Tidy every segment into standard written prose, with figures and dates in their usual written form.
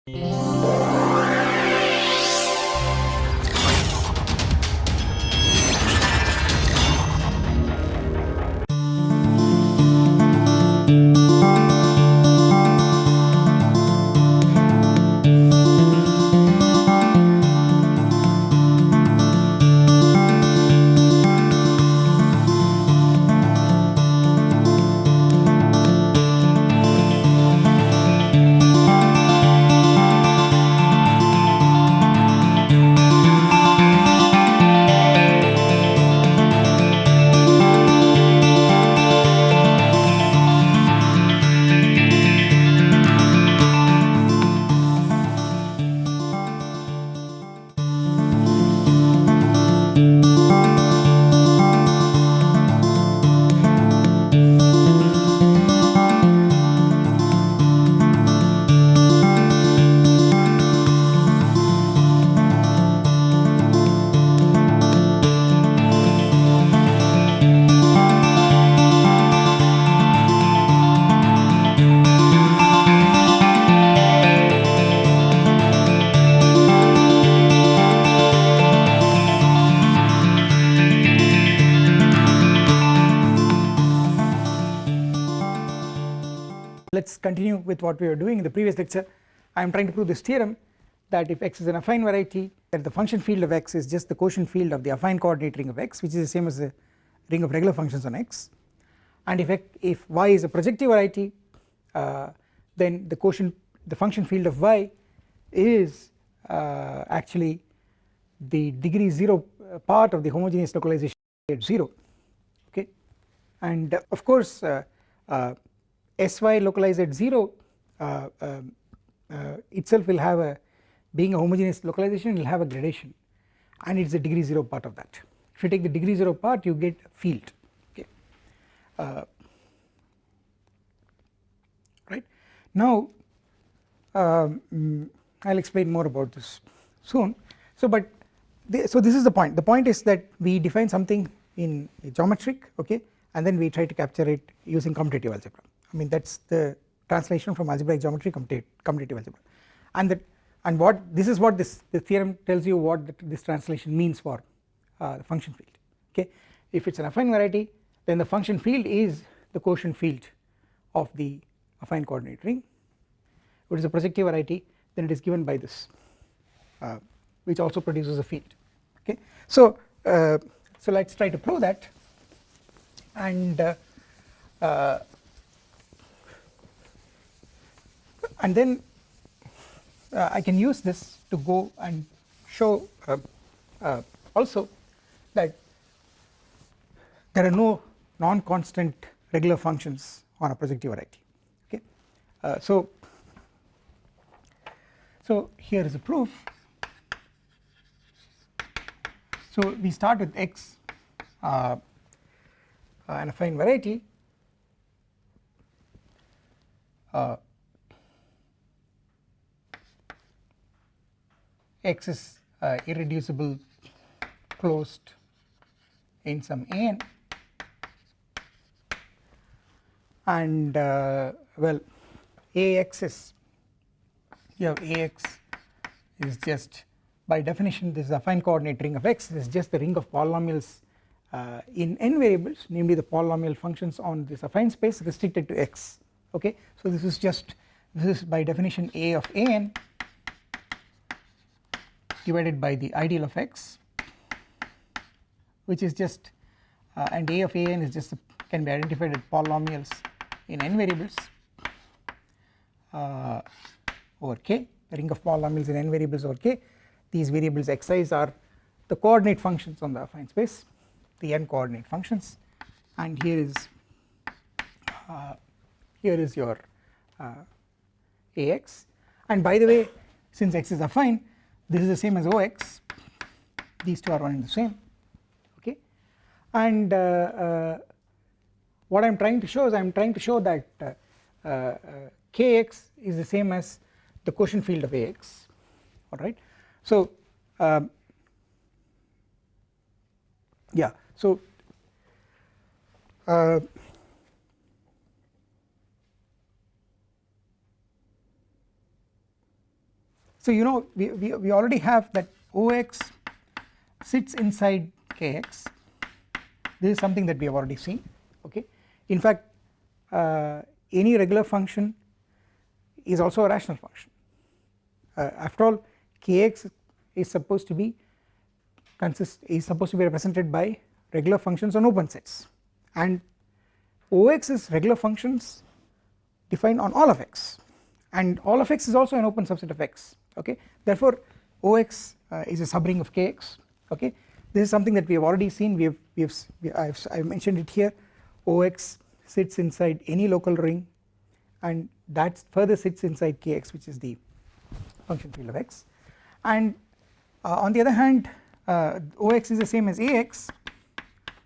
Let's continue with what we were doing in the previous lecture. I am trying to prove this theorem that if x is an affine variety, that the function field of x is just the quotient field of the affine coordinate ring of x, which is the same as the ring of regular functions on x, and if y is a projective variety, then the function field of y is actually the degree 0 part of the homogeneous localization at 0, okay. And of course sy localized at 0 itself will have a, being a homogeneous localization, will have a gradation, and it is a degree 0 part of that. If you take the degree 0 part, you get a field, okay. Right now I'll explain more about this soon. So but so this is the point. The point is that we define something in geometric, okay, and then we try to capture it using commutative algebra. I mean, that's the translation from algebraic geometry commutative algebra, and what this is what this theorem tells you what this translation means for the function field, okay. If it's an affine variety, then the function field is the quotient field of the affine coordinate ring. If it is a projective variety, then it is given by this, which also produces a field, okay. So so let's try to prove that, and then I can use this to go and show also that there are no non-constant regular functions on a projective variety, okay. So here is a proof. So we start with x, an affine variety, x is irreducible closed in some an, and well, ax is, you have ax is just, by definition this is a affine coordinate ring of x, this is just the ring of polynomials in n variables, namely the polynomial functions on this affine space restricted to x, okay. So this is by definition a of an divided by the ideal of x, which is just and a of an is just can be identified as polynomials in n variables over k, the ring of polynomials in n variables over k. These variables xi's are the coordinate functions on the affine space, the n coordinate functions, and here is your ax, and by the way, since x is affine, this is the same as ox, these two are one and the same, okay. And what I am trying to show is I am trying to show that kx is the same as the quotient field of ax, alright. So yeah, so so, 'cause So you know we already have that Ox sits inside Kx. This is something that we have already seen, okay. In fact any regular function is also a rational function. After all, Kx is supposed to be represented by regular functions on open sets, and Ox is regular functions defined on all of x, and all of x is also an open subset of x, okay. Therefore Ox is a subring of Kx, okay. This is something that we have already seen. I've mentioned it here. Ox sits inside any local ring, and that further sits inside Kx, which is the function field of x. And on the other hand, Ox is the same as Ax,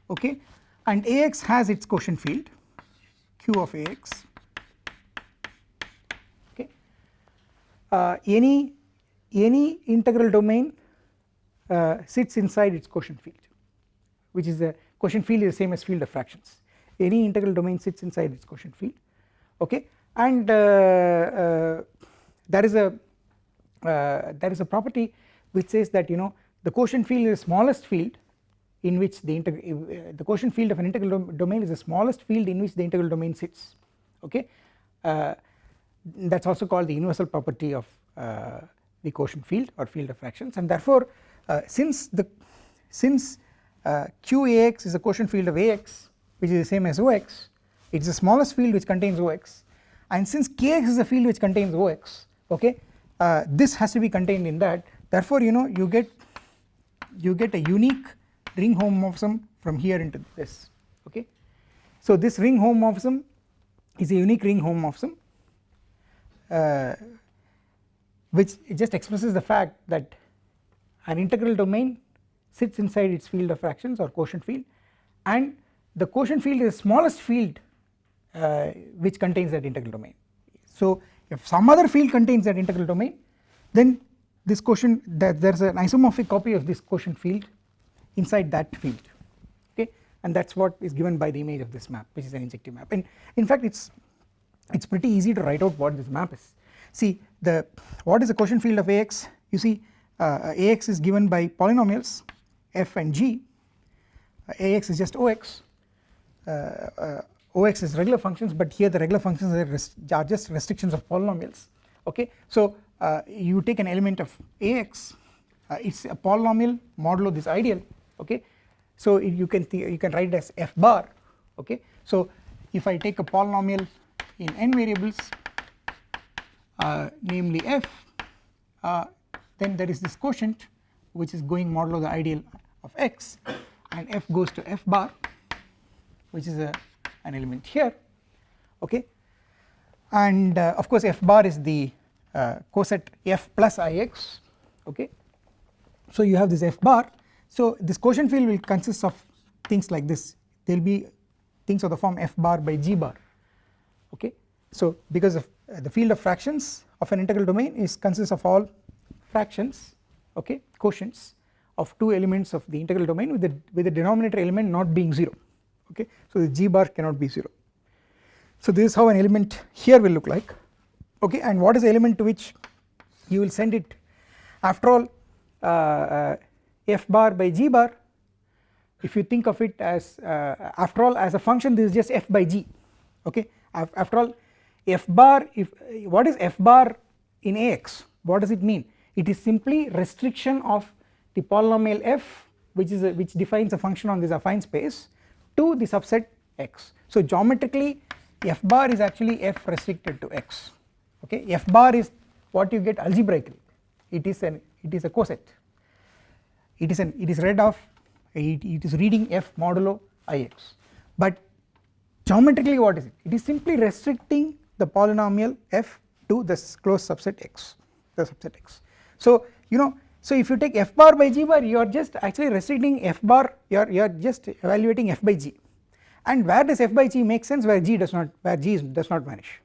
okay, and Ax has its quotient field Q of Ax, okay. Any integral domain sits inside its quotient field, which is the quotient field is the same as field of fractions. Any integral domain sits inside its quotient field, okay, and there is a property which says that, you know, the quotient field is the smallest field in which the quotient field of an integral domain is the smallest field in which the integral domain sits, okay. That's also called the universal property of the quotient field or field of fractions, and therefore since Qax is a quotient field of Ax, which is the same as Ox, it is the smallest field which contains Ox, and since Kx is a field which contains Ox, okay, this has to be contained in that. Therefore, you know, you get a unique ring homomorphism from here into this, okay. So this ring homomorphism is a unique ring homomorphism which just expresses the fact that an integral domain sits inside its field of fractions or quotient field, and the quotient field is the smallest field which contains that integral domain. So if some other field contains that integral domain, then this quotient, there is an isomorphic copy of this quotient field inside that field, okay, and that is what is given by the image of this map, which is an injective map. And in fact it's pretty easy to write out what this map is. See, what is the quotient field of Ax? You see, Ax is given by polynomials f and g. Ax is just Ox. Ox is regular functions, but here the regular functions are just restrictions of polynomials, okay. So you take an element of Ax, it's a polynomial modulo this ideal, okay. So you can write it as f bar, okay. So if I take a polynomial in n variables, namely f, then there is this quotient which is going modulo the ideal of x, and f goes to f bar, which is an element here, okay. And of course f bar is the coset f plus ix, okay. So you have this f bar. So this quotient field will consist of things like this. There will be things of the form f bar by g bar, okay. So because of the field of fractions of an integral domain consists of all fractions, okay, quotients of two elements of the integral domain with the denominator element not being 0, okay. So the g bar cannot be 0. So this is how an element here will look like, okay. And what is the element to which you will send it? After all, f bar by g bar, if you think of it as after all as a function, this is just f by g, okay. After all, f bar, what is f bar in Ax? What does it mean? It is simply restriction of the polynomial f, which defines a function on this affine space, to the subset x. So geometrically f bar is actually f restricted to x, okay. F bar is what you get algebraically. It is a coset. It is read of, it is reading f modulo ix, but geometrically what is it? It is simply restricting the polynomial f to this closed subset x, the subset x. So you know, so if you take f bar by g bar, you are just actually restricting f bar, you are just evaluating f by g, and where does f by g make sense? Where g does not vanish,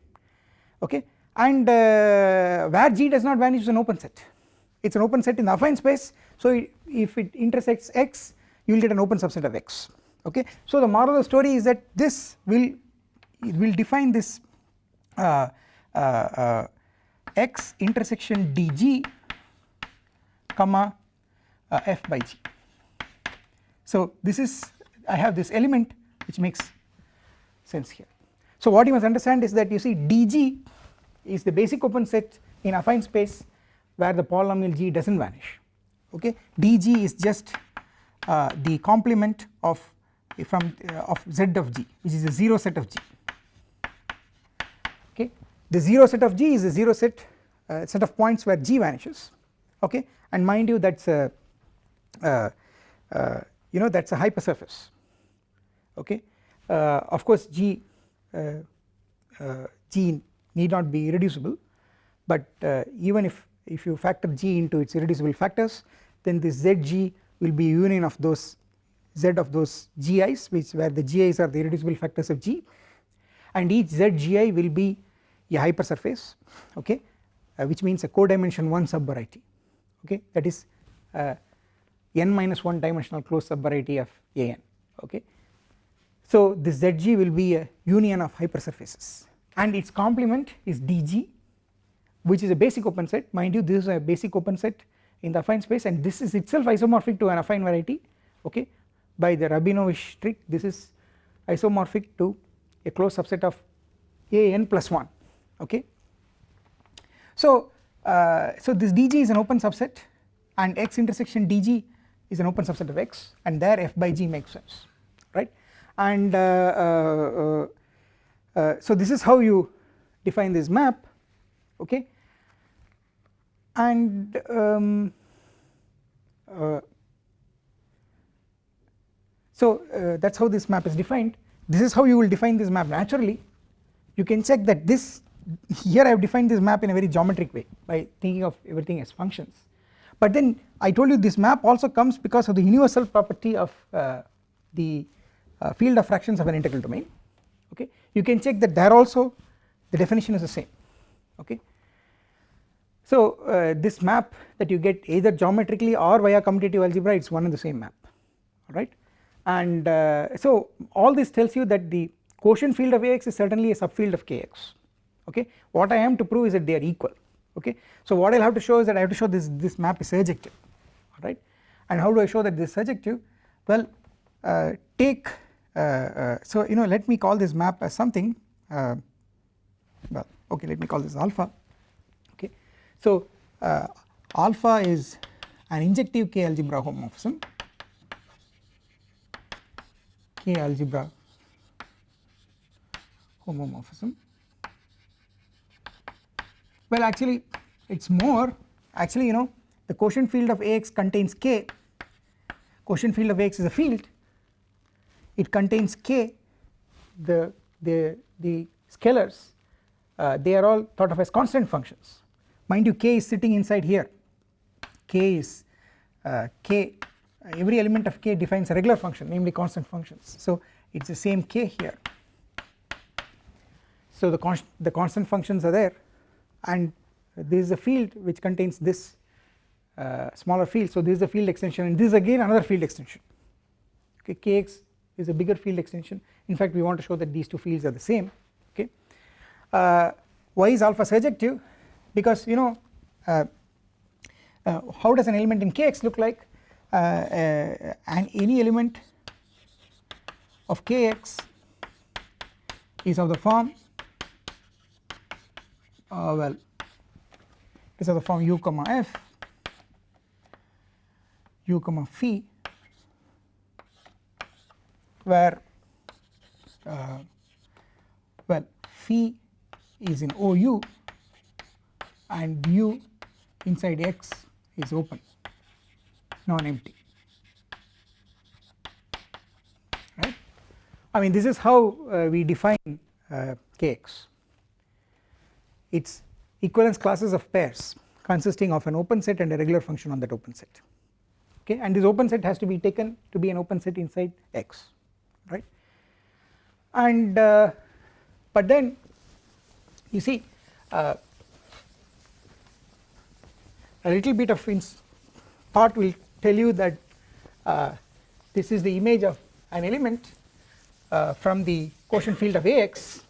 okay. And where g does not vanish is an open set. It's an open set in the affine space, so if it intersects x, you will get an open subset of x, okay. So the moral of the story is that this will define this x intersection dg comma f by g. So this is, I have this element which makes sense here. So what you must understand is that you see dg is the basic open set in affine space where the polynomial g does not vanish, okay. dg is just the complement of z of g, which is a 0 set of g, okay. The 0 set of g is a 0 set of points where g vanishes, okay, and mind you that's a that's a hypersurface, okay. Of course g need not be irreducible, but even if you factor g into its irreducible factors, then this zg will be a union of those z of those gi's, where the gi's are the irreducible factors of g, and each zgi will be a hypersurface, okay, which means a codimension 1 subvariety, okay, that is n minus 1 dimensional closed subvariety of an, okay. So this zg will be a union of hypersurfaces and its complement is dg, which is a basic open set. Mind you, this is a basic open set in the affine space and this is itself isomorphic to an affine variety, okay. By the Rabinowitch trick, this is isomorphic to a closed subset of an plus 1, okay. So this dg is an open subset and x intersection dg is an open subset of x, and there f by g makes sense, right. And so this is how you define this map, okay. And that's how this map is defined. This is how you will define this map naturally. You can check that this here I have defined this map in a very geometric way by thinking of everything as functions, but then I told you this map also comes because of the universal property of the field of fractions of an integral domain, okay. You can check that there also the definition is the same, okay. So this map that you get either geometrically or via commutative algebra, it's one and the same map, alright. And so all this tells you that the quotient field of Ax is certainly a subfield of Kx, okay. What I am to prove is that they are equal, okay. So what I will have to show is that I have to show this map is surjective, alright. And how do I show that this is surjective? Well, take so let me call this map as something, well okay, let me call this alpha, okay. So alpha is an injective K algebra homomorphism, K algebra homomorphism. Well actually it's more, actually the quotient field of Ax contains K, quotient field of Ax is a field, it contains K, the scalars they are all thought of as constant functions. Mind you, K is sitting inside here, K is K, every element of K defines a regular function, namely constant functions, so it's the same K here. So the constant functions are there, and this is a field which contains this smaller field, so this is a field extension and this is again another field extension, okay. Kx is a bigger field extension. In fact we want to show that these two fields are the same, okay. Why is alpha surjective? Because how does an element in Kx look like? And any element of Kx is of the form well it is of the form u comma f, u comma phi, where well phi is in OU and u inside X is open, non-empty, right. I mean this is how we define Kx. It's equivalence classes of pairs consisting of an open set and a regular function on that open set, okay, and this open set has to be taken to be an open set inside X, right. And but then you see a little bit of thought will tell you that this is the image of an element from the quotient field of Ax,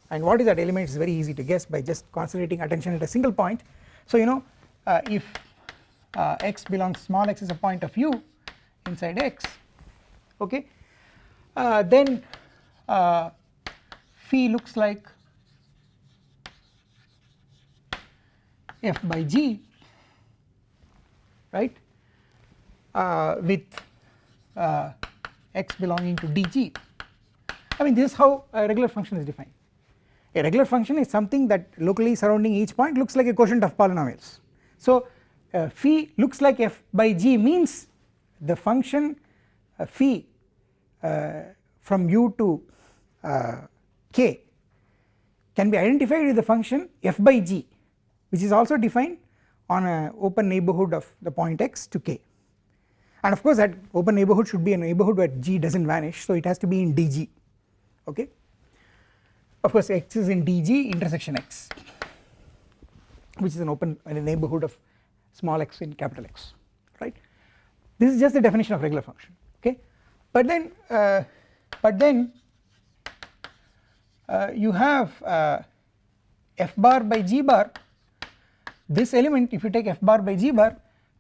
and what is that element is very easy to guess by just concentrating attention at a single point. So if x belongs small x is a point of u inside x, okay, then phi looks like f by g, right, with x belonging to dg. I mean, this is how a regular function is defined. A regular function is something that locally surrounding each point looks like a quotient of polynomials. So phi looks like f by g means the function phi from u to k can be identified with the function f by g, which is also defined on an open neighbourhood of the point x to k, and of course that open neighbourhood should be a neighbourhood where g does not vanish, so it has to be in dg, okay. Of course x is in dg intersection x, which is an open in a neighbourhood of small x in capital X, right. This is just the definition of regular function, okay. But then you have f bar by g bar. This element, if you take f bar by g bar,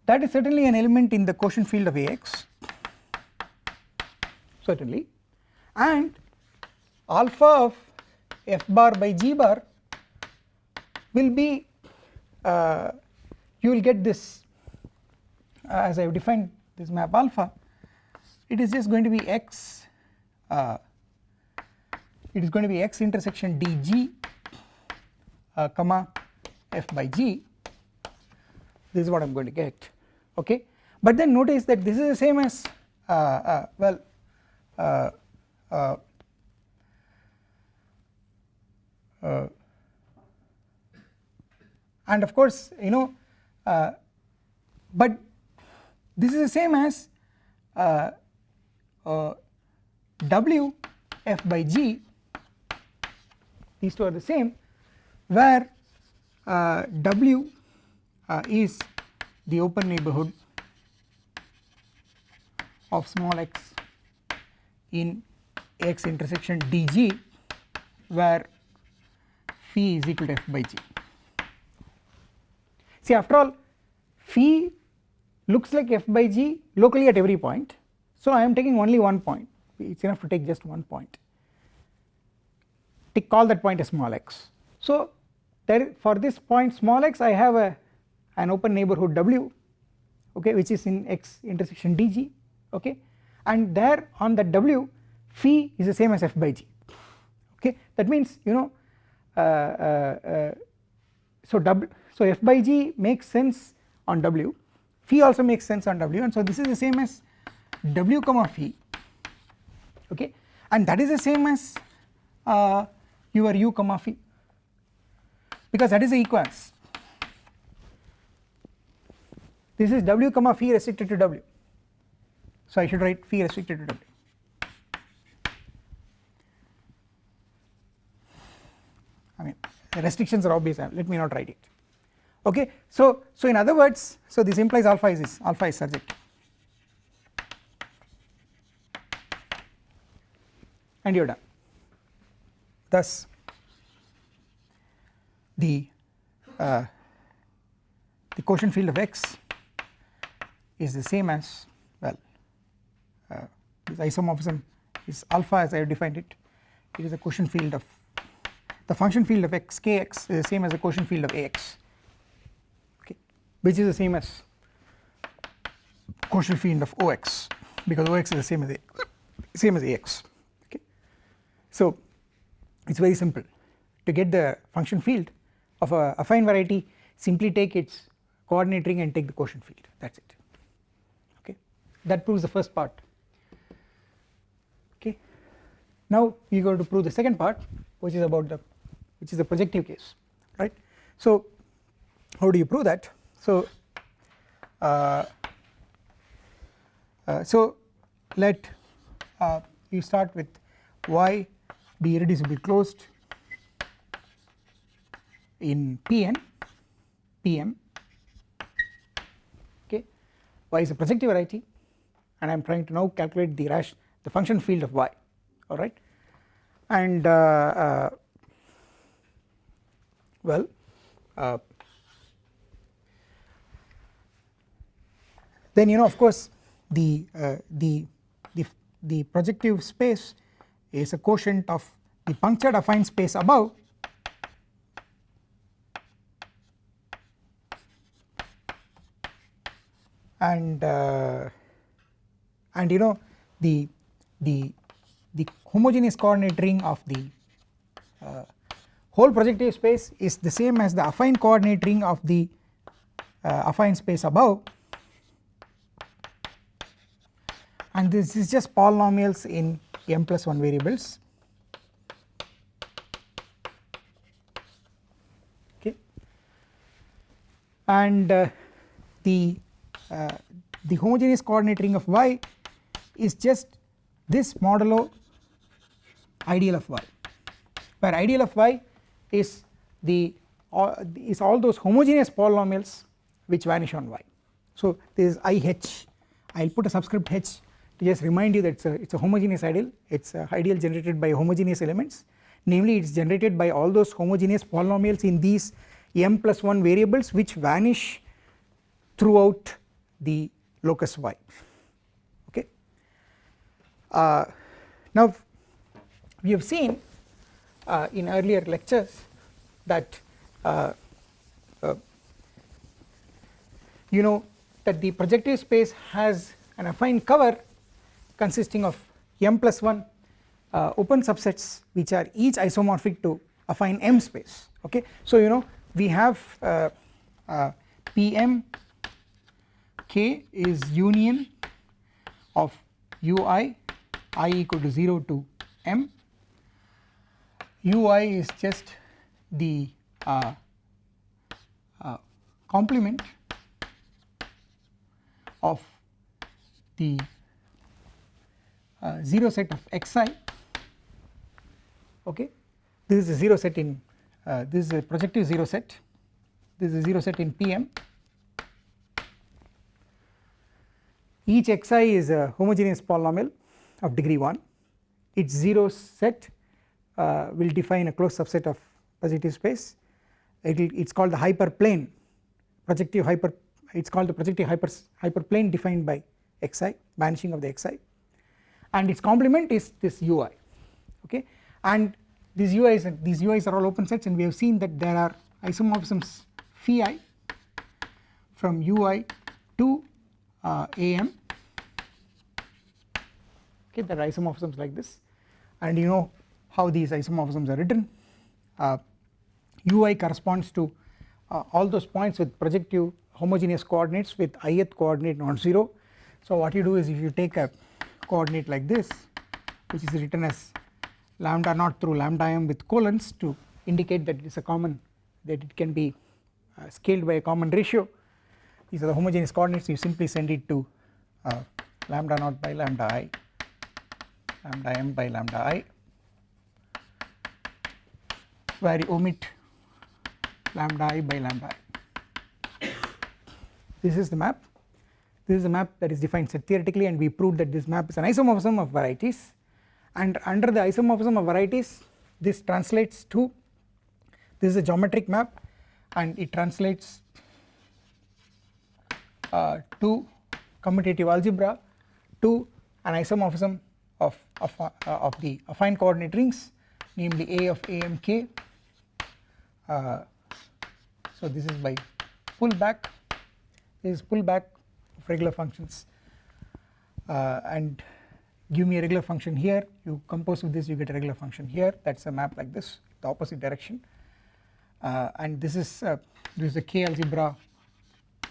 that is certainly an element in the quotient field of Ax, certainly, and alpha of f bar by g bar will be you will get this as I have defined this map alpha, it is just going to be x it is going to be x intersection dg comma f by g. This is what I am going to get, okay. But then notice that this is the same as and of course you know but this is the same as w f by g, these two are the same, where w is the open neighbourhood of small x in x intersection dg, where phi is equal to f by g. See, after all, phi looks like f by g locally at every point, so I am taking only one point, it is enough to take just one point, call that point as small x. So there for this point small x I have an open neighbourhood w, okay, which is in x intersection dg, okay, and there on that w phi is the same as f by g, okay. That means you know so f by g makes sense on w, phi also makes sense on w, and so this is the same as w comma phi, okay, and that is the same as your u comma phi, because that is the equals. This is w comma phi restricted to w, so I should write phi restricted to w. I mean the restrictions are obvious, let me not write it, okay. So in other words, so this implies alpha is surjective, and you are done. Thus the quotient field of x is the same as, well, this isomorphism is alpha as I have defined it, it is a quotient field of the function field of x kx is the same as the quotient field of Ax, okay, which is the same as quotient field of Ox, because Ox is the same as Ax, okay. So it is very simple to get the function field of a affine variety, simply take its coordinate ring and take the quotient field, that is it, okay. That proves the first part, okay. Now we are going to prove the second part, which is about the projective case, right. So how do you prove that? So let you start with y be irreducibly closed in Pn Pm, okay. Y is a projective variety and I am trying to now calculate the function field of y, alright, and then of course the projective space is a quotient of the punctured affine space above and the homogeneous coordinate ring of the whole projective space is the same as the affine coordinate ring of the affine space above, and this is just polynomials in m+1 variables. Okay, and the homogeneous coordinate ring of y is just this modulo ideal of y, where ideal of y is all those homogeneous polynomials which vanish on y. So this is IH, I will put a subscript h to just remind you that it's a homogeneous ideal, it's a ideal generated by homogeneous elements, namely it is generated by all those homogeneous polynomials in these m+1 variables which vanish throughout the locus y. Okay. Now we have seen in earlier lectures that that the projective space has an affine cover consisting of m+1 open subsets which are each isomorphic to affine M space. Okay, so we have Pm K is union of Ui I equal to 0 to M. Ui is just the complement of the 0 set of xi. Okay, this is a 0 set in this is a projective 0 set, this is a 0 set in Pm. Each xi is a homogeneous polynomial of degree 1, its 0 set will define a closed subset of projective space. It's called the hyperplane projective hyper, it's called the projective hyperplane defined by xi, vanishing of the xi, and its complement is this ui. Okay, and these ui's are all open sets, and we have seen that there are isomorphisms phi I from ui to am. Okay, there are isomorphisms like this, and you know how these isomorphisms are written. Ui corresponds to all those points with projective homogeneous coordinates with ith coordinate not 0. So what you do is, if you take a coordinate like this, which is written as lambda naught through lambda m with colons to indicate that it is a common, that it can be scaled by a common ratio, these are the homogeneous coordinates, you simply send it to lambda naught by lambda I, lambda m by lambda I, where you omit lambda I by lambda I. This is the map, this is the map that is defined set theoretically, and we proved that this map is an isomorphism of varieties, and under the isomorphism of varieties this translates to, this is a geometric map and it translates to commutative algebra to an isomorphism of the affine coordinate rings, namely A of AMK. So this is by pullback, this is pullback of regular functions, and give me a regular function here, you compose with this, you get a regular function here, that is a map like this, the opposite direction, and this is a K algebra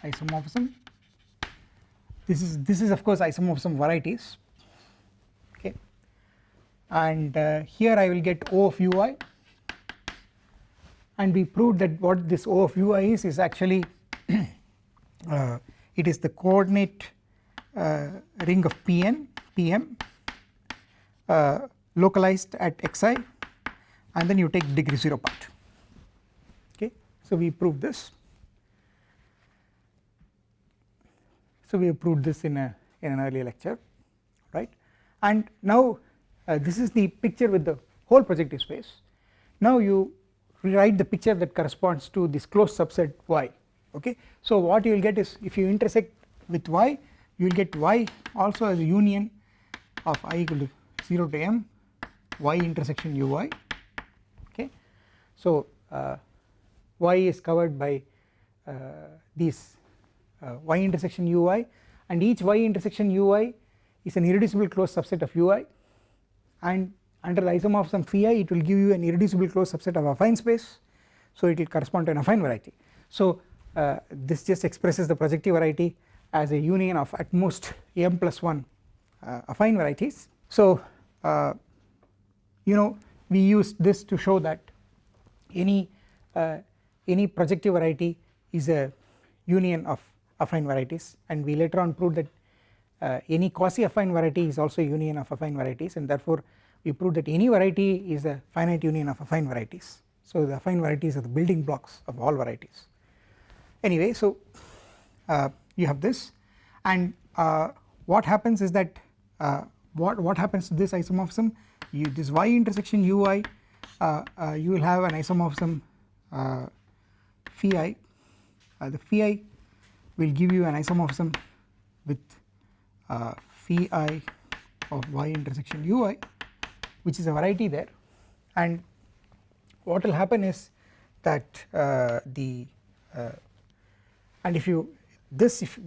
isomorphism. This is of course isomorphism varieties. Okay, and here I will get O of ui, and we proved that what this O of ui is actually it is the coordinate ring of Pm localized at xi, and then you take degree 0 part. Okay, so we proved this. So we have proved this in an earlier lecture, right? And now this is the picture with the whole projective space. Now you rewrite the picture that corresponds to this closed subset y. Okay, so what you will get is, if you intersect with y you will get y also as a union of I equal to 0 to m y intersection uy, okay. So y is covered by these y intersection ui, and each y intersection ui is an irreducible closed subset of ui, and under the isomorphism phi it will give you an irreducible closed subset of affine space, so it will correspond to an affine variety. So this just expresses the projective variety as a union of at most m plus 1 affine varieties. So we use this to show that any projective variety is a union of affine varieties, and we later on proved that any quasi affine variety is also a union of affine varieties, and therefore we proved that any variety is a finite union of affine varieties. So the affine varieties are the building blocks of all varieties. Anyway, so you have this, and what happens is that what happens to this isomorphism, this y intersection ui you will have an isomorphism phi, the phi will give you an isomorphism with phi of y intersection ui, which is a variety there, and what will happen is that and if you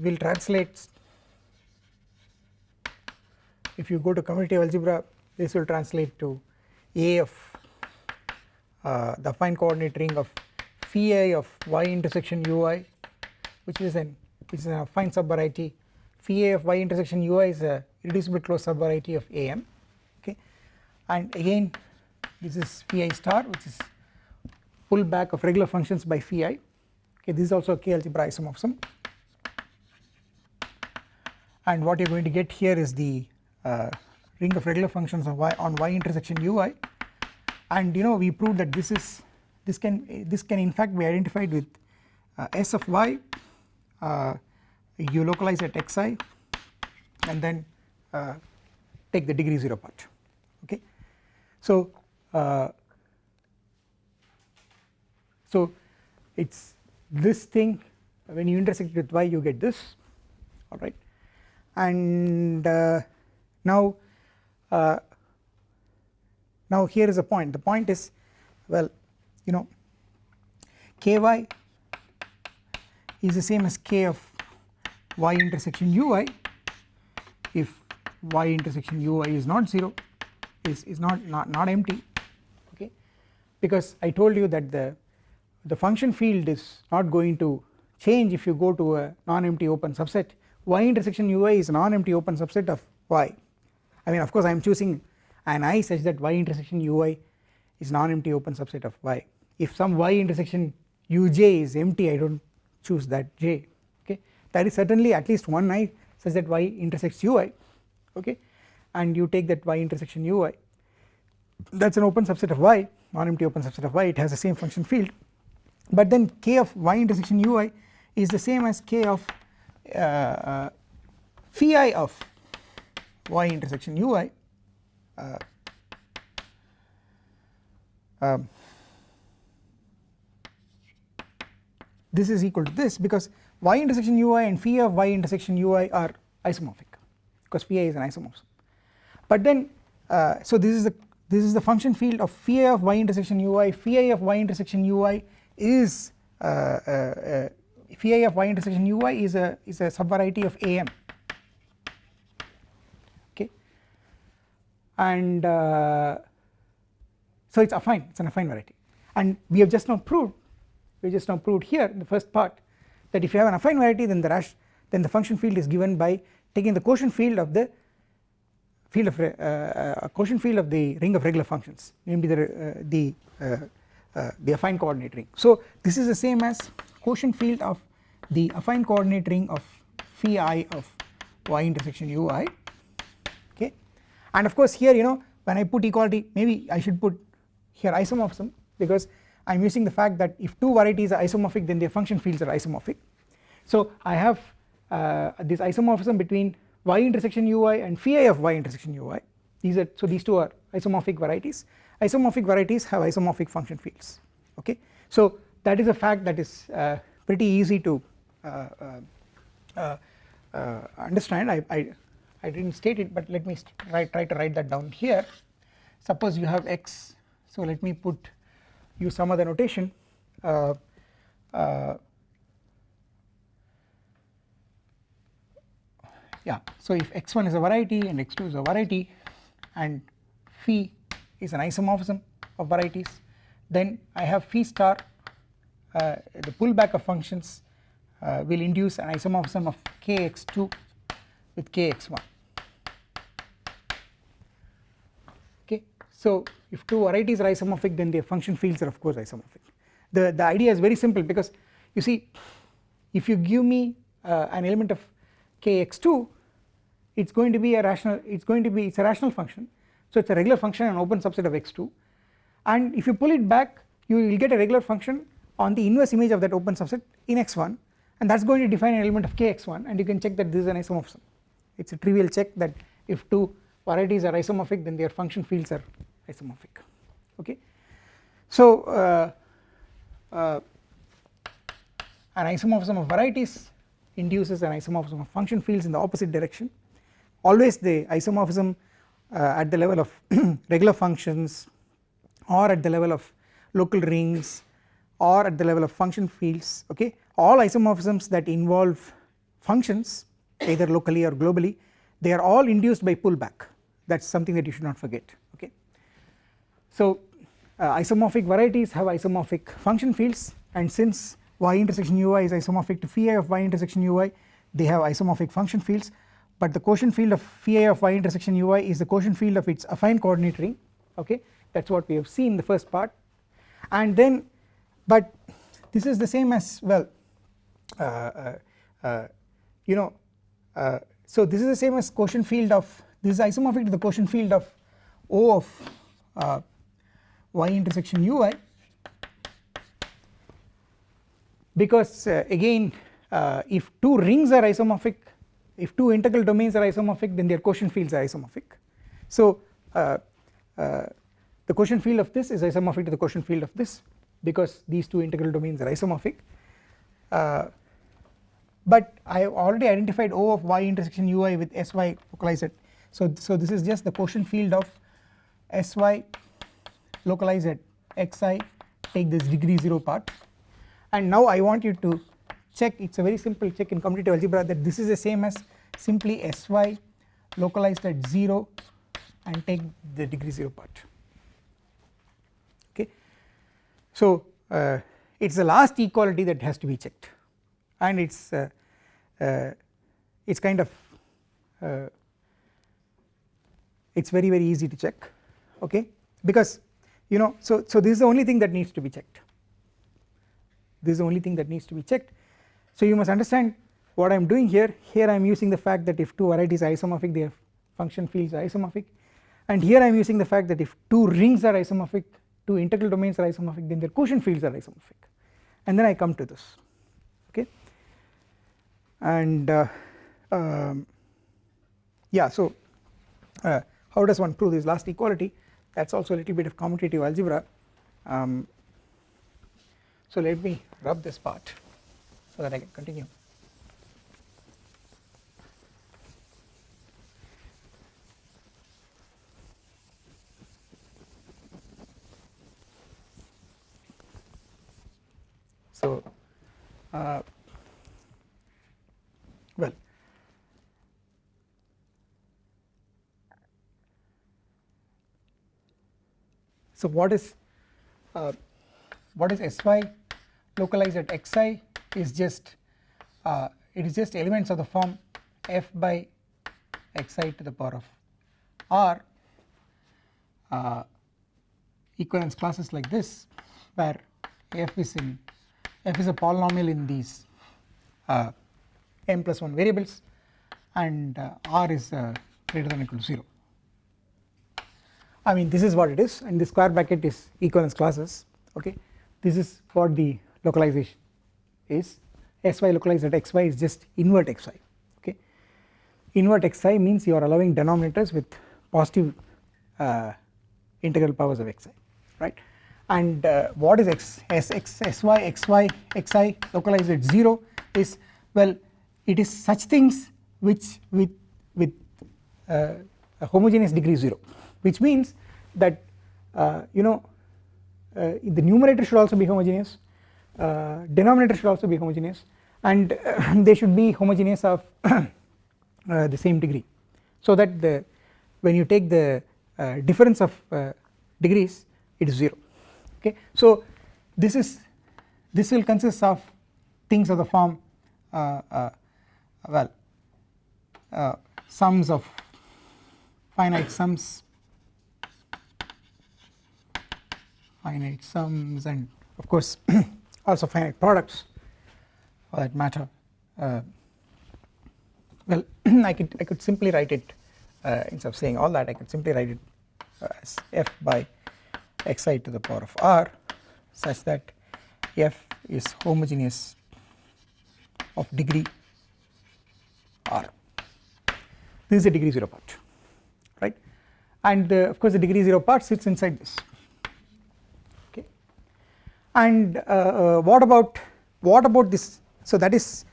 will translate, if you go to commutative algebra, this will translate to A of the affine coordinate ring of phi of y intersection ui, which is an affine subvariety. Phi of y intersection ui is a irreducible closed subvariety of am, okay, and again this is phi star, which is pullback of regular functions by phi. Okay, this is also a K algebra isomorphism, and what you are going to get here is the ring of regular functions of y on y intersection ui, and we proved that this can in fact be identified with s of y. You localize at xi and then take the degree 0 part, okay. So it's this thing, when you intersect it with y you get this, alright, and now here is a point. The point is, well, ky is the same as k of y intersection ui if y intersection ui is not 0, is not empty, okay, because I told you that the function field is not going to change if you go to a non-empty open subset. Y intersection ui is a non-empty open subset of y. I mean, of course I am choosing an I such that y intersection ui is non-empty open subset of y. If some y intersection uj is empty, I do not choose that j, okay. There is certainly at least one I such that y intersects ui, okay, and you take that y intersection ui, that is an open subset of y, non-empty open subset of y, it has the same function field, but then k of y intersection ui is the same as k of phi of y intersection ui. This is equal to this because y intersection ui and phi of y intersection ui are isomorphic, because phi is an isomorphism. But then so this is the function field of phi of y intersection ui. Phi of y intersection ui is phi of y intersection ui is a subvariety of am, okay, and so it's affine, it's an affine variety, and we have just now proved here in the first part that if you have an affine variety, then the function field is given by taking the quotient field of the quotient field of the ring of regular functions, namely the affine coordinate ring. So this is the same as quotient field of the affine coordinate ring of phi of y intersection ui, okay, and of course here when I put equality, maybe I should put here isomorphism, because I am using the fact that if two varieties are isomorphic then their function fields are isomorphic. So I have this isomorphism between y intersection ui and phi of y intersection ui. So these two are isomorphic varieties. Isomorphic varieties have isomorphic function fields, okay. So that is a fact that is pretty easy to understand, I didn't state it, but let me try to write that down here. Suppose you have x, so let me use some other notation. Yeah, so if x1 is a variety and x2 is a variety and phi is an isomorphism of varieties, then I have phi star, the pullback of functions will induce an isomorphism of kx2 with kx1. Okay, so if two varieties are isomorphic, then their function fields are of course isomorphic. The idea is very simple, because you see, if you give me an element of kx2, it's going to be a rational, it's a rational function, so it's a regular function and an open subset of x2, and if you pull it back you will get a regular function on the inverse image of that open subset in x1, and that's going to define an element of kx1, and you can check that this is an isomorphism. It's a trivial check that if two varieties are isomorphic, then their function fields are isomorphic. Okay, so an isomorphism of varieties induces an isomorphism of function fields in the opposite direction. Always the isomorphism at the level of regular functions, or at the level of local rings, or at the level of function fields. Okay, all isomorphisms that involve functions either locally or globally, they are all induced by pullback. That's something that you should not forget. Okay, so isomorphic varieties have isomorphic function fields, and since y intersection ui is isomorphic to phi of y intersection ui, they have isomorphic function fields, but the quotient field of phi of y intersection ui is the quotient field of its affine coordinate ring. Okay, that's what we have seen in the first part, and then but this is the same as well, so this is the same as quotient field of, this is isomorphic to the quotient field of O of y intersection ui, because again if two rings are isomorphic, if two integral domains are isomorphic, then their quotient fields are isomorphic. So the quotient field of this is isomorphic to the quotient field of this, because these two integral domains are isomorphic, but I have already identified O of y intersection ui with sy localized at, so this is just the quotient field of sy localized at xi, take this degree 0 part, and now I want you to check, it's a very simple check in commutative algebra, that this is the same as simply sy localized at 0 and take the degree 0 part. Okay, so it's the last equality that has to be checked, and it's kind of it's very easy to check. Okay, because so this is the only thing that needs to be checked. This is the only thing that needs to be checked. So you must understand what I am doing here. Here I am using the fact that if two varieties are isomorphic, their function fields are isomorphic, and here I am using the fact that if two rings are isomorphic, two integral domains are isomorphic, then their quotient fields are isomorphic, and then I come to this. Okay, and yeah, so how does one prove this last equality? That's also a little bit of commutative algebra. So let me rub this part so that I can continue. So well, so what is sy localized at xi is just it is just elements of the form f by xi to the power of r, equivalence classes like this, where f is a polynomial in these m plus 1 variables, and r is greater than or equal to 0. I mean, this is what it is, and the square bracket is equivalence classes. Okay, this is what the localization is. Sy localized at xy is just invert xi. Okay, invert xi means you are allowing denominators with positive integral powers of xi, right? And what is sy xi localized at 0 is, well, it is such things which with a homogeneous degree 0, which means that the numerator should also be homogeneous, denominator should also be homogeneous, and they should be homogeneous of the same degree, so that when you take the difference of degrees it is 0. Okay, so this will consist of things of the form sums of finite sums and of course also finite products for that matter. Well, I could simply write it instead of saying all that, I could simply write it as f by xi to the power of r, such that f is homogeneous of degree r. This is the degree 0 part, right? And of course the degree 0 part sits inside this. Okay, and what about this? So that is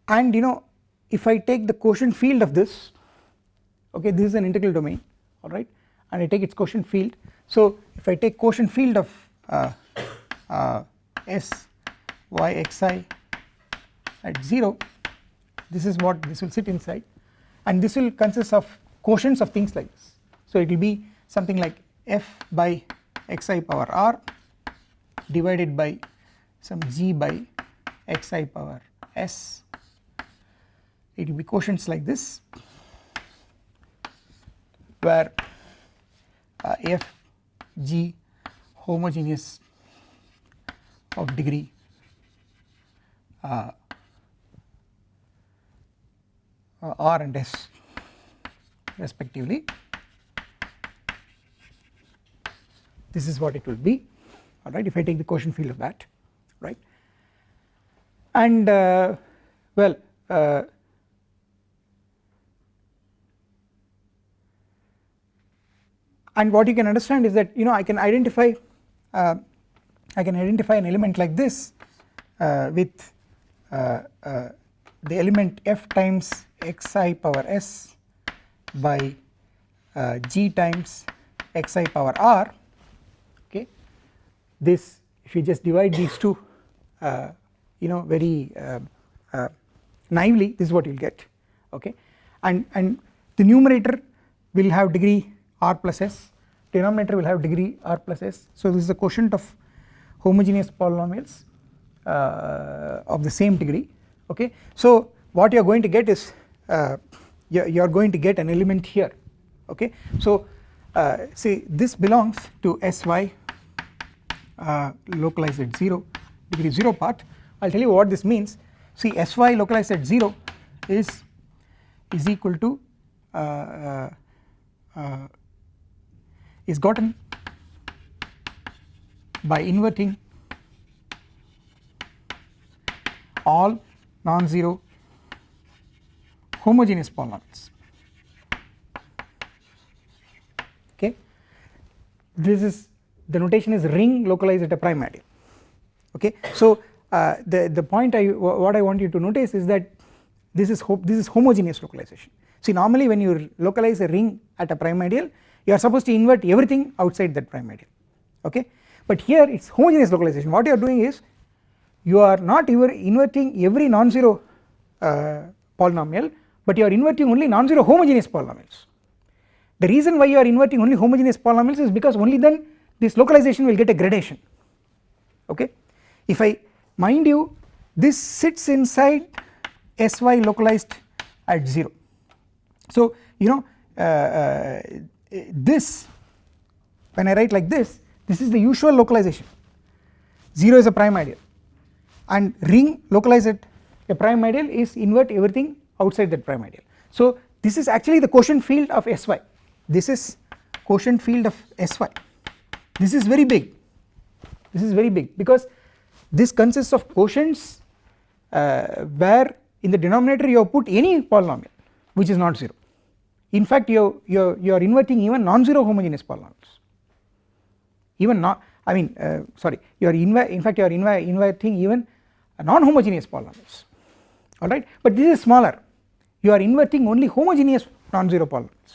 and if I take the quotient field of this, okay, this is an integral domain, all right, and I take its quotient field. So if I take quotient field of s y xi at 0, this is what this will sit inside, and this will consist of quotients of things like this. So it will be something like f by xi power r divided by some g by xi power s. It will be quotients like this, where f g homogeneous of degree r and s respectively. This is what it will be, all right, if I take the quotient field of that, right. And well, and what you can understand is that I can identify an element like this with the element f times xi power s by g times xi power r. Okay, this, if you just divide these two very naively, this is what you will get. Okay, and the numerator will have degree r plus s, denominator will have degree r plus s. So this is the quotient of homogeneous polynomials of the same degree. Okay, so what you are going to get is you are going to get an element here. Okay, so see, this belongs to sy localized at 0, degree 0 part. I will tell you what this means. See, sy localized at 0 is equal to is gotten by inverting all non-zero homogeneous polynomials. Okay, this is, the notation is ring localized at a prime ideal. Okay, so the point what I want you to notice is that this is homogeneous localization. See, normally when you localize a ring at a prime ideal, you are supposed to invert everything outside that prime ideal. Okay, but here it's homogeneous localization. What you are doing is you are not inverting every non-zero polynomial, but you are inverting only non-zero homogeneous polynomials. The reason why you are inverting only homogeneous polynomials is because only then this localization will get a gradation. Okay, if I, mind you, this sits inside sy localized at 0. So this, when I write like this is the usual localization. 0 is a prime ideal, and ring localized at a prime ideal is invert everything outside that prime ideal. So this is actually the quotient field of sy. This is quotient field of sy. This is very big. This is very big because this consists of quotients where in the denominator you have put any polynomial which is not 0. In fact, you are inverting even non-zero homogeneous polynomials. even not, I mean sorry, you are in fact you are inverting even non-homogeneous polynomials, alright, but this is smaller, you are inverting only homogeneous non-zero polynomials,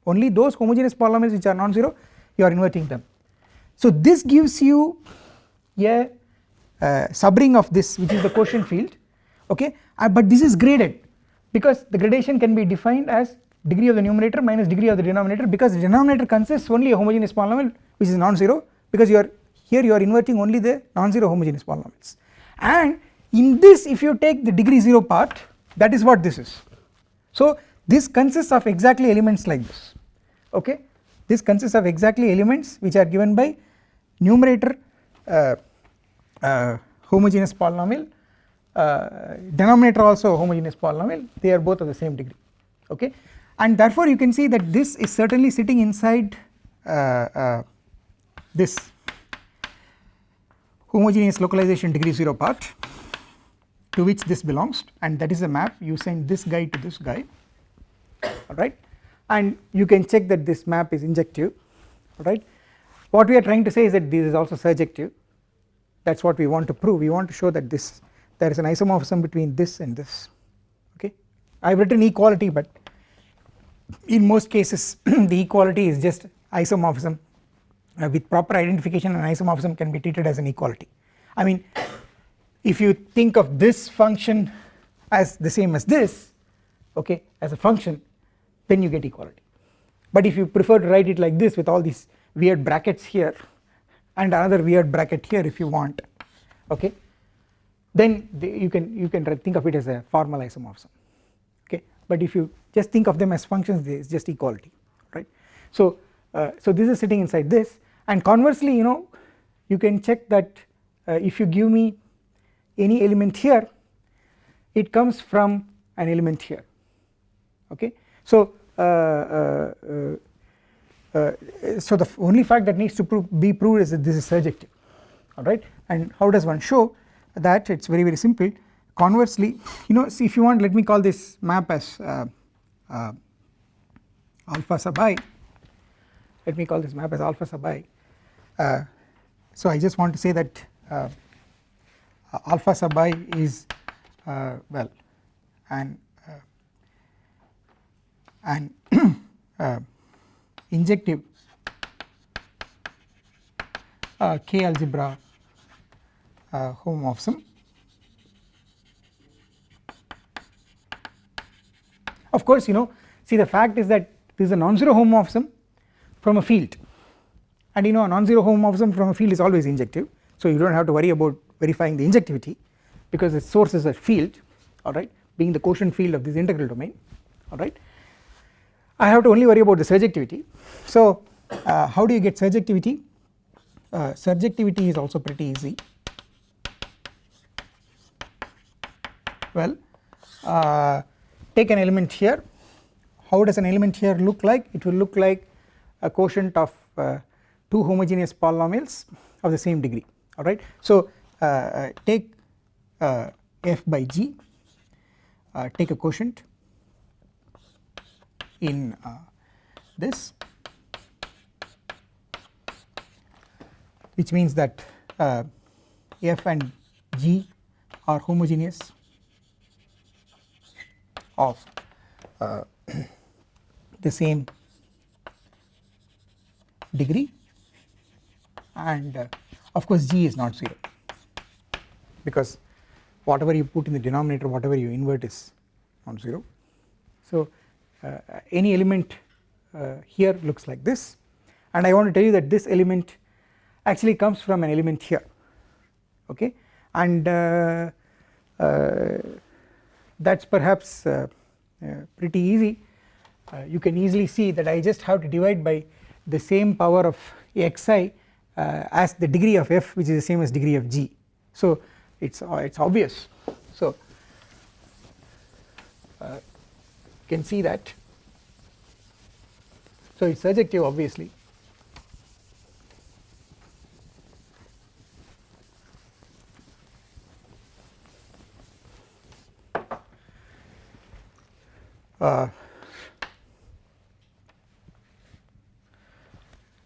only those homogeneous polynomials which are non-zero you are inverting them. So this gives you a subring of this which is the quotient field, okay, but this is graded because the gradation can be defined as degree of the numerator minus degree of the denominator, because the denominator consists only a homogeneous polynomial which is non-zero, because you are here you are inverting only the non-zero homogeneous polynomials, and in this if you take the degree 0 part, that is what this is. So this consists of exactly elements like this, okay, this consists of exactly elements which are given by numerator homogeneous polynomial, denominator also homogeneous polynomial, they are both of the same degree, okay, and therefore you can see that this is certainly sitting inside this homogeneous localization degree 0 part to which this belongs, and that is a map. You send this guy to this guy, alright, and you can check that this map is injective, alright. What we are trying to say is that this is also surjective, that is what we want to prove. We want to show that this there is an isomorphism between this and this, okay. I have written equality, but in most cases the equality is just isomorphism, with proper identification an isomorphism can be treated as an equality. I mean if you think of this function as the same as this, okay, as a function, then you get equality, but if you prefer to write it like this with all these weird brackets here and another weird bracket here if you want, okay, then you can think of it as a formal isomorphism, okay, but if you just think of them as functions, it is just equality, right. So so this is sitting inside this, and conversely you can check that if you give me any element here, it comes from an element here, okay. So so the only fact that needs to be proved is that this is surjective, alright, and how does one show that? It is very very simple. Conversely, see, if you want, let me call this map as alpha sub I, let me call this map as alpha sub I. So I just want to say that alpha sub I is well an injective K algebra homomorphism. Of course, see, the fact is that this is a non-zero homomorphism from a field, and a non-zero homomorphism from a field is always injective, so you do not have to worry about verifying the injectivity because the source is a field, alright, being the quotient field of this integral domain, alright. I have to only worry about the surjectivity. So how do you get surjectivity? Surjectivity is also pretty easy. Well, take an element here. How does an element here look like? It will look like a quotient of two homogeneous polynomials of the same degree, alright. So take f by g, take a quotient in this, which means that f and g are homogeneous of the same degree, and of course g is not 0 because whatever you put in the denominator, whatever you invert is not 0. So any element here looks like this, and I want to tell you that this element actually comes from an element here, okay, and that's perhaps pretty easy. You can easily see that I just have to divide by the same power of xi as the degree of f, which is the same as degree of g. So it's obvious. So you can see that. So it's surjective, obviously.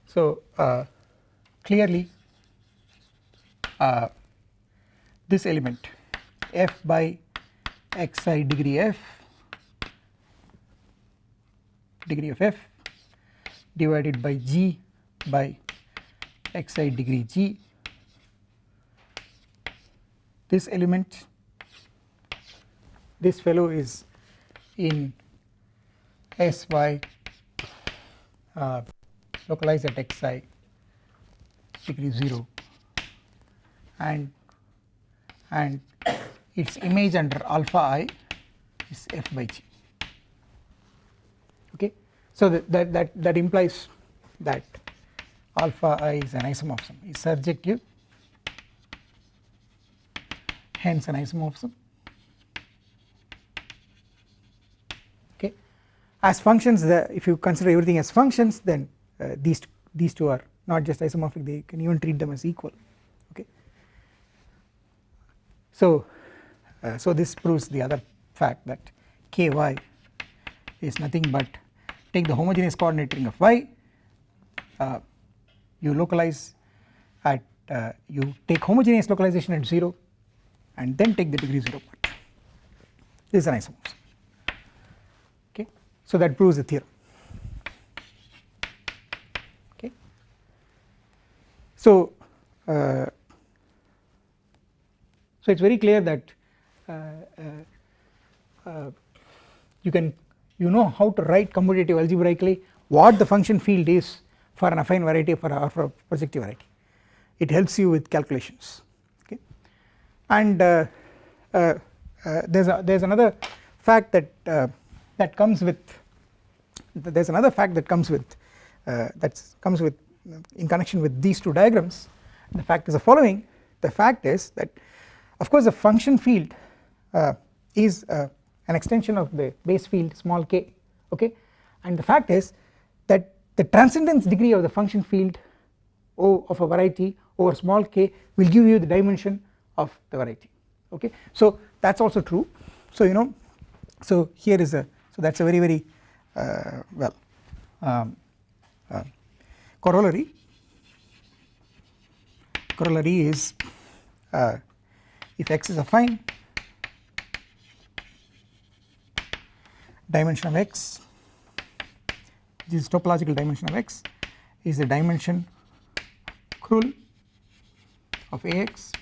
So clearly this element f by xi degree f degree of f divided by g by xi degree g, this element, this fellow is in Sy localized at xi degree 0 and its image under alpha I is f by g. Okay, so that implies that alpha I is an isomorphism, is surjective, hence an isomorphism. Okay, as functions, if you consider everything as functions, then these two are not just isomorphic, they can even treat them as equal. Okay, so this proves the other fact that ky is nothing but, take the homogeneous coordinate ring of y, you localize at you take homogeneous localization at 0 and then take the degree 0 part. This is an isomorphism. Okay, so that proves the theorem. Okay, so it's very clear that you know how to write commutative algebraically what the function field is for an affine variety or for a projective variety. It helps you with calculations. Okay, and there's another fact that comes with in connection with these two diagrams. The fact is the following: the fact is that, of course, the function field is an extension of the base field small k. Okay, and the fact is that the transcendence degree of the function field O of a variety over small k will give you the dimension of the variety. Okay, so that's also true. So so here is that's a very corollary. Corollary is if x is affine, dimension of x, this topological dimension of x is the dimension Krull of Ax.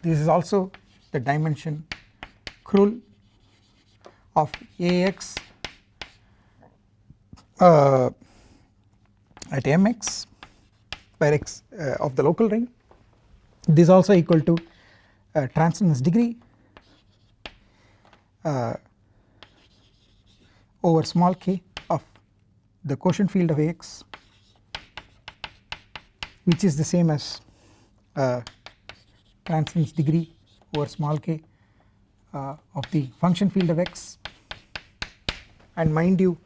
This is also the dimension Krull of Ax at Mx, where x of the local ring. This is also equal to transcendence degree over small k of the quotient field of Ax, which is the same as transcendence degree over small k of the function field of x. And mind you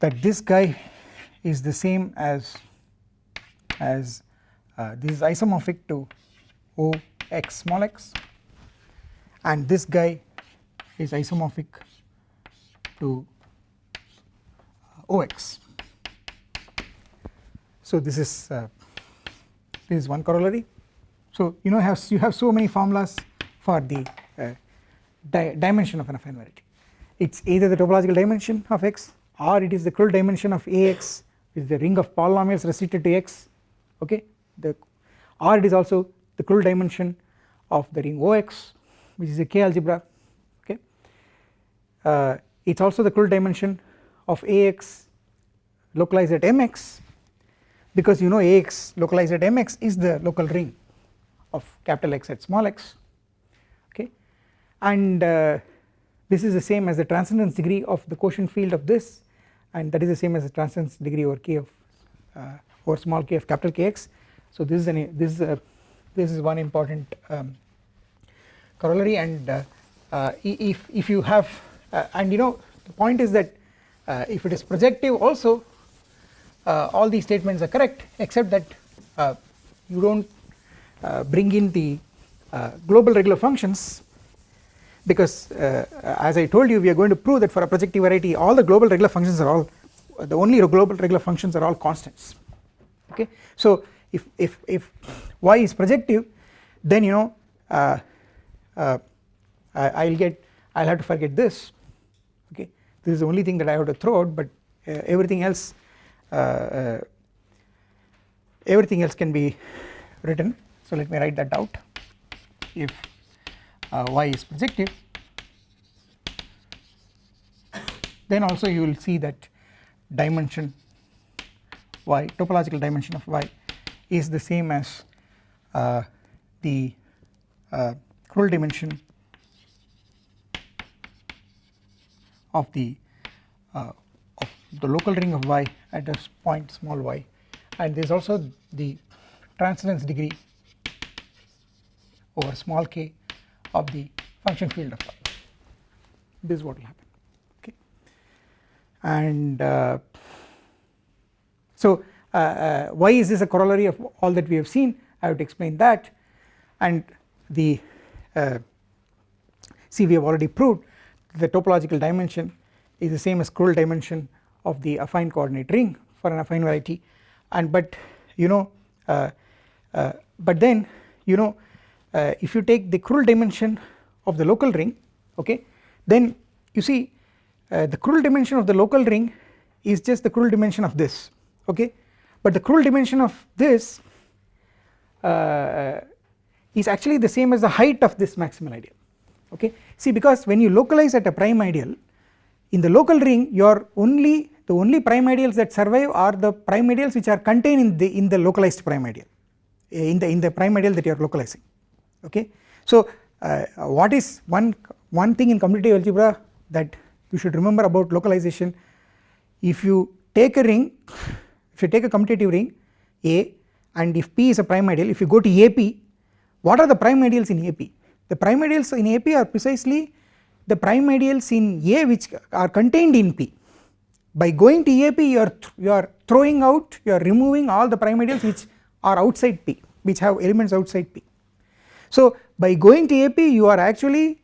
that this guy is the same as this is isomorphic to Ox small x, and this guy is isomorphic to Ox. So this is one corollary. So you have so many formulas for the dimension of an affine variety. It's either the topological dimension of x, or it is the Krull dimension of Ax with the ring of polynomials restricted to x. Okay, or it is also the Krull dimension of the ring Ox, which is a K algebra. Okay, it's also the Krull dimension of Ax localized at Mx, because Ax localized at Mx is the local ring of capital X at small x. Okay, and this is the same as the transcendence degree of the quotient field of this, and that is the same as the transcendence degree over k of over small k of capital Kx. So this is one important corollary. And if you have and the point is that if it is projective also, all these statements are correct, except that you don't bring in the global regular functions, because as I told you, we are going to prove that for a projective variety all the global regular functions are all the only global regular functions are all constants, okay. So if y is projective, then you know I'll have to forget this, okay. This is the only thing that I have to throw out, but everything else can be written. So let me write that out. If y is projective, then also you will see that dimension y, topological dimension of y, is the same as the Krull dimension of the local ring of y at a point small y, and there is also the transcendence degree over small k of the function field of y. This is what will happen, okay. And so why is this a corollary of all that we have seen? I have to explain that, and the see, we have already proved the topological dimension is the same as Krull dimension of the affine coordinate ring for an affine variety, and but you know but then you know if you take the Krull dimension of the local ring, okay, then you see the Krull dimension of the local ring is just the Krull dimension of this, okay, but the Krull dimension of this is actually the same as the height of this maximal ideal, okay. See, because when you localize at a prime ideal in the local ring, the only prime ideals that survive are the prime ideals which are contained in the localized prime ideal, in the prime ideal that you are localizing, okay. So what is one thing in commutative algebra that you should remember about localization? If you take a ring, if you take a commutative ring A, and if P is a prime ideal, if you go to AP, what are the prime ideals in AP? The prime ideals in AP are precisely the prime ideals in A which are contained in P. By going to AP, you are throwing out, you are removing all the prime ideals which are outside P, which have elements outside P. So by going to AP, you are actually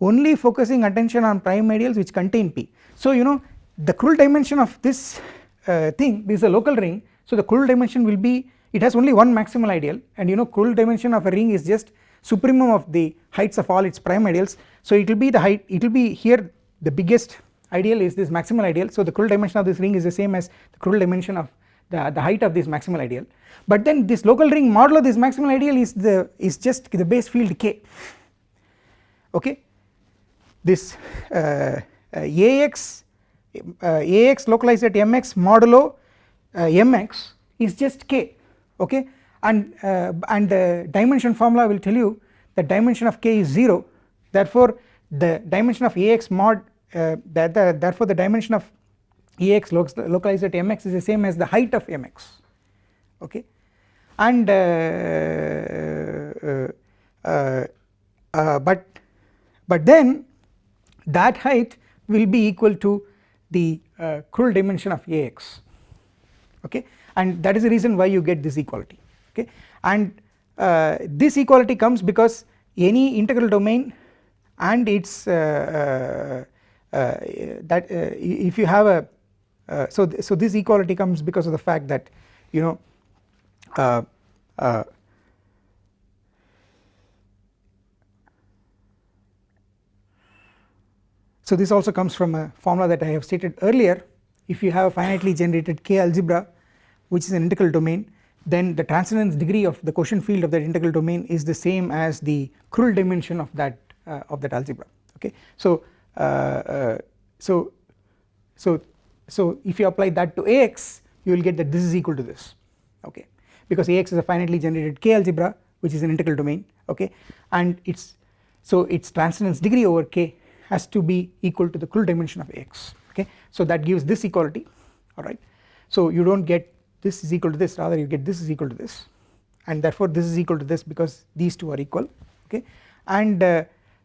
only focusing attention on prime ideals which contain P. So you know the Krull dimension of this thing, this is a local ring, so the Krull dimension will be, it has only one maximal ideal, and you know Krull dimension of a ring is just supremum of the heights of all its prime ideals, so it will be the height, it will be here the biggest ideal is this maximal ideal, so the Krull dimension of this ring is the same as the Krull dimension of the height of this maximal ideal, but then this local ring modulo this maximal ideal is just the base field k, okay. This ax localized at mx modulo mx is just k, okay, and the dimension formula will tell you that dimension of k is 0, therefore the dimension of ax mod therefore the dimension of ax localized at mx is the same as the height of mx, okay, and but then that height will be equal to the Krull dimension of ax, okay, and that is the reason why you get this equality, okay, and this equality comes because any integral domain and its if you have a so this equality comes because of the fact that you know so this also comes from a formula that I have stated earlier. If you have a finitely generated K algebra which is an integral domain, then the transcendence degree of the quotient field of that integral domain is the same as the Krull dimension of that algebra, okay. So if you apply that to Ax, you will get that this is equal to this, okay, because Ax is a finitely generated K algebra which is an integral domain, okay, and its transcendence degree over K has to be equal to the Krull dimension of Ax, okay. So that gives this equality, alright. So you do not get this is equal to this, rather you get this is equal to this, and therefore this is equal to this because these two are equal, okay, and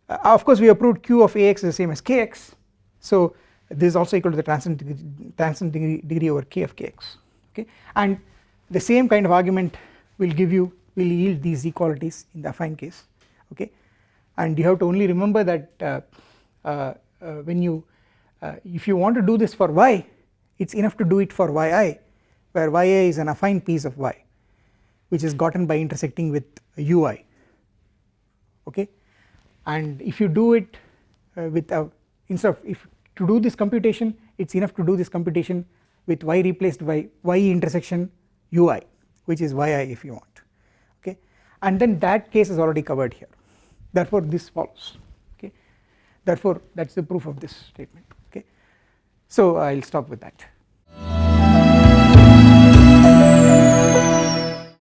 of course we have proved Q of Ax is the same as Kx, so this is also equal to the transcendent degree over K of Kx, okay, and the same kind of argument will yield these equalities in the affine case, okay, and you have to only remember that when you if you want to do this for y, it's enough to do it for yi, where yi is an affine piece of y which is gotten by intersecting with ui, okay. And if you do it with a, instead of, if to do this computation, it's enough to do this computation with y replaced by y intersection ui, which is yi if you want, okay, and then that case is already covered here, therefore this follows, okay, therefore that's the proof of this statement, okay. So I'll stop with that.